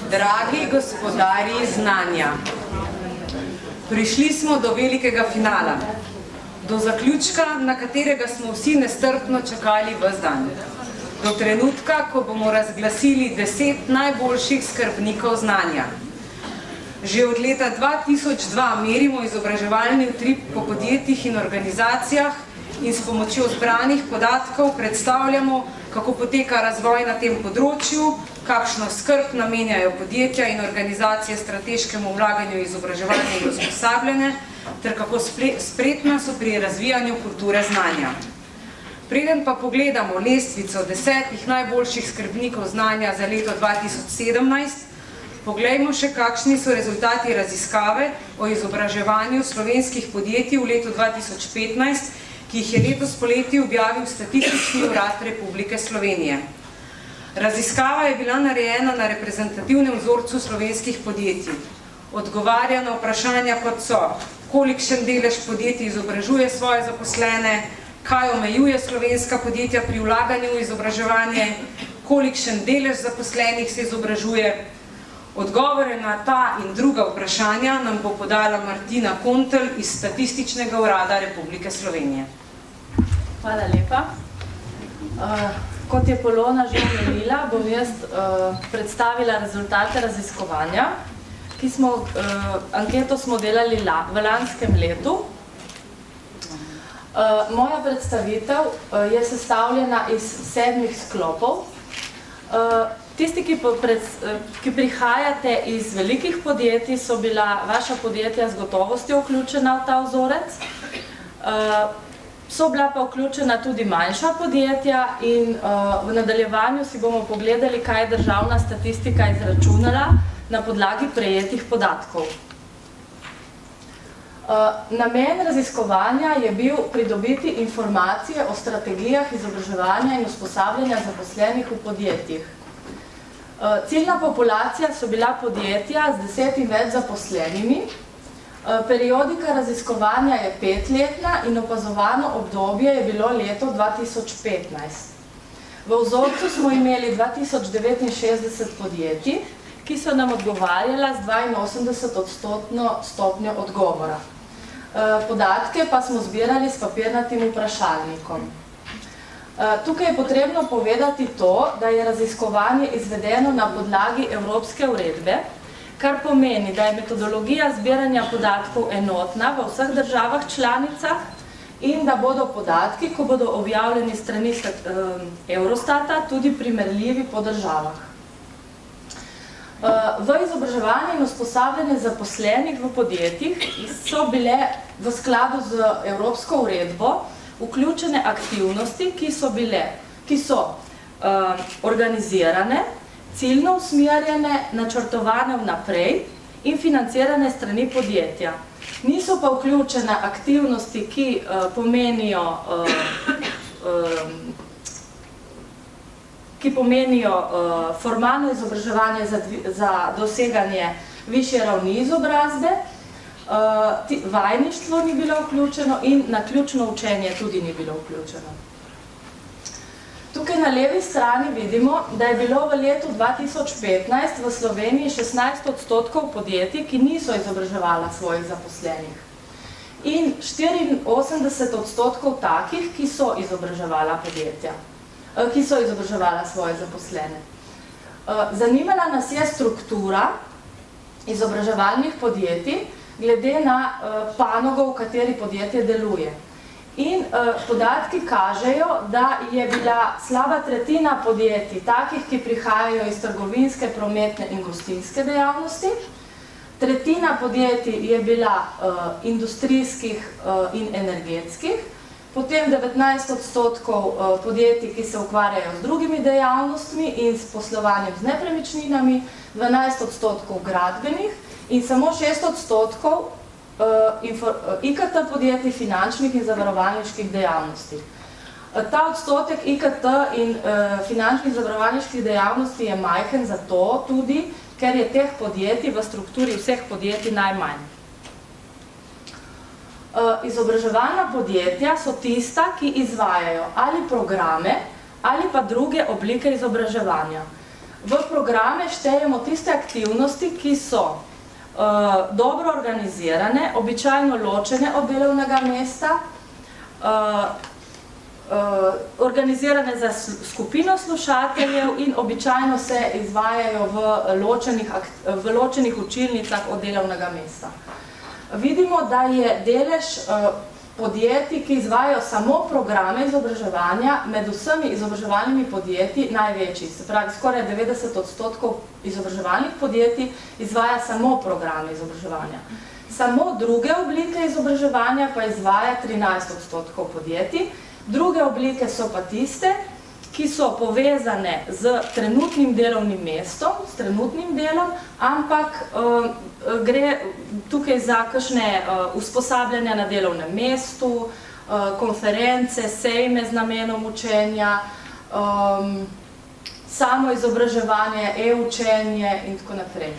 Dragi gospodarji znanja, prišli smo do velikega finala, do zaključka, na katerega smo vsi nestrpno čakali ves dan, do trenutka, ko bomo razglasili 10 najboljših skrbnikov znanja. Že od leta 2002 merimo izobraževalni utrip po podjetjih in organizacijah in s pomočjo zbranih podatkov predstavljamo, kako poteka razvoj na tem področju, kakšno skrb namenjajo podjetja in organizacije strateškemu vlaganju izobraževanja in usposabljanja, ter kako spretna so pri razvijanju kulture znanja. Preden pa pogledamo lestvico 10 najboljših skrbnikov znanja za leto 2017, poglejmo še, kakšni so rezultati raziskave o izobraževanju slovenskih podjetij v letu 2015, ki jih je letos poleti objavil Statistični urad Republike Slovenije. Raziskava je bila narejena na reprezentativnem vzorcu slovenskih podjetij. Odgovarja na vprašanja, kot so, kolikšen delež podjetij izobražuje svoje zaposlene, kaj omejuje slovenska podjetja pri vlaganju v izobraževanje, kolikšen delež zaposlenih se izobražuje. Odgovore na ta in druga vprašanja nam bo podala Martina Kontelj iz Statističnega urada Republike Slovenije. Hvala lepa. Kot je Polona že omenila, bom jaz predstavila rezultate raziskovanja, anketo smo delali v lanskem letu. Moja predstavitev je sestavljena iz 7 sklopov. Tisti, ki prihajate iz velikih podjetij, so bila vaša podjetja z gotovostjo vključena v ta vzorec. So bila pa vključena tudi manjša podjetja in v nadaljevanju si bomo pogledali, kaj je državna statistika izračunala na podlagi prejetih podatkov. Namen raziskovanja je bil pridobiti informacije o strategijah izobraževanja in usposabljanja zaposlenih v podjetjih. Ciljna populacija so bila podjetja z 10 in več zaposlenimi. Periodika raziskovanja je 5-letna in opazovano obdobje je bilo leto 2015. V vzorcu smo imeli 2069 podjetij, ki so nam odgovarjala z 82% stopnjo odgovora. Podatke pa smo zbirali s papirnatim vprašalnikom. Tukaj je potrebno povedati to, da je raziskovanje izvedeno na podlagi Evropske uredbe, kar pomeni, da je metodologija zbiranja podatkov enotna v vseh državah članicah in da bodo podatki, ko bodo objavljeni strani Eurostata, tudi primerljivi po državah. V izobraževanje in usposabljanje zaposlenih v podjetjih so bile v skladu z Evropsko uredbo vključene aktivnosti, ki so organizirane, ciljno usmerjene, načrtovane vnaprej in financirane strani podjetja. Niso pa vključene aktivnosti, ki pomenijo formalno izobraževanje za doseganje višje ravni izobrazbe, vajništvo ni bilo vključeno in naključno učenje tudi ni bilo vključeno. Tukaj na levi strani vidimo, da je bilo v letu 2015 v Sloveniji 16% podjetij, ki niso izobraževala svojih zaposlenih. In 84% takih, ki so izobraževala podjetja, ki so izobraževala svoje zaposlene. Zanimala nas je struktura izobraževalnih podjetij, glede na panogo, v kateri podjetje deluje. In podatki kažejo, da je bila slaba tretjina podjetij takih, ki prihajajo iz trgovinske, prometne in gostinske dejavnosti. Tretjina podjetij je bila industrijskih in energetskih, potem 19% podjetij, ki se ukvarjajo z drugimi dejavnostmi in s poslovanjem z nepremičninami, 12% gradbenih in samo 6% IKT podjetij, finančnih in zavarovalniških dejavnosti. Ta odstotek IKT in finančnih zavarovalniških dejavnosti je majhen zato tudi, ker je teh podjetij v strukturi vseh podjetij najmanj. Izobraževalna podjetja so tista, ki izvajajo ali programe ali pa druge oblike izobraževanja. V programe štejemo tiste aktivnosti, ki so dobro organizirane, običajno ločene od delovnega mesta, organizirane za skupino slušateljev in običajno se izvajajo v ločenih učilnicah od delovnega mesta. Vidimo, da je delež podjetij, ki izvajajo samo programe izobraževanja, med vsemi izobraževalnimi podjetji največji. Se pravi, skoraj 90% izobraževalnih podjetij izvaja samo programe izobraževanja. Samo druge oblike izobraževanja pa izvaja 13% podjetij. Druge oblike so pa tiste, ki so povezane z trenutnim delovnim mestom, s trenutnim delom, ampak gre tukaj za kakšne usposabljanja na delovnem mestu, konference, sejme z namenom učenja, samo izobraževanje, e-učenje in tako naprej.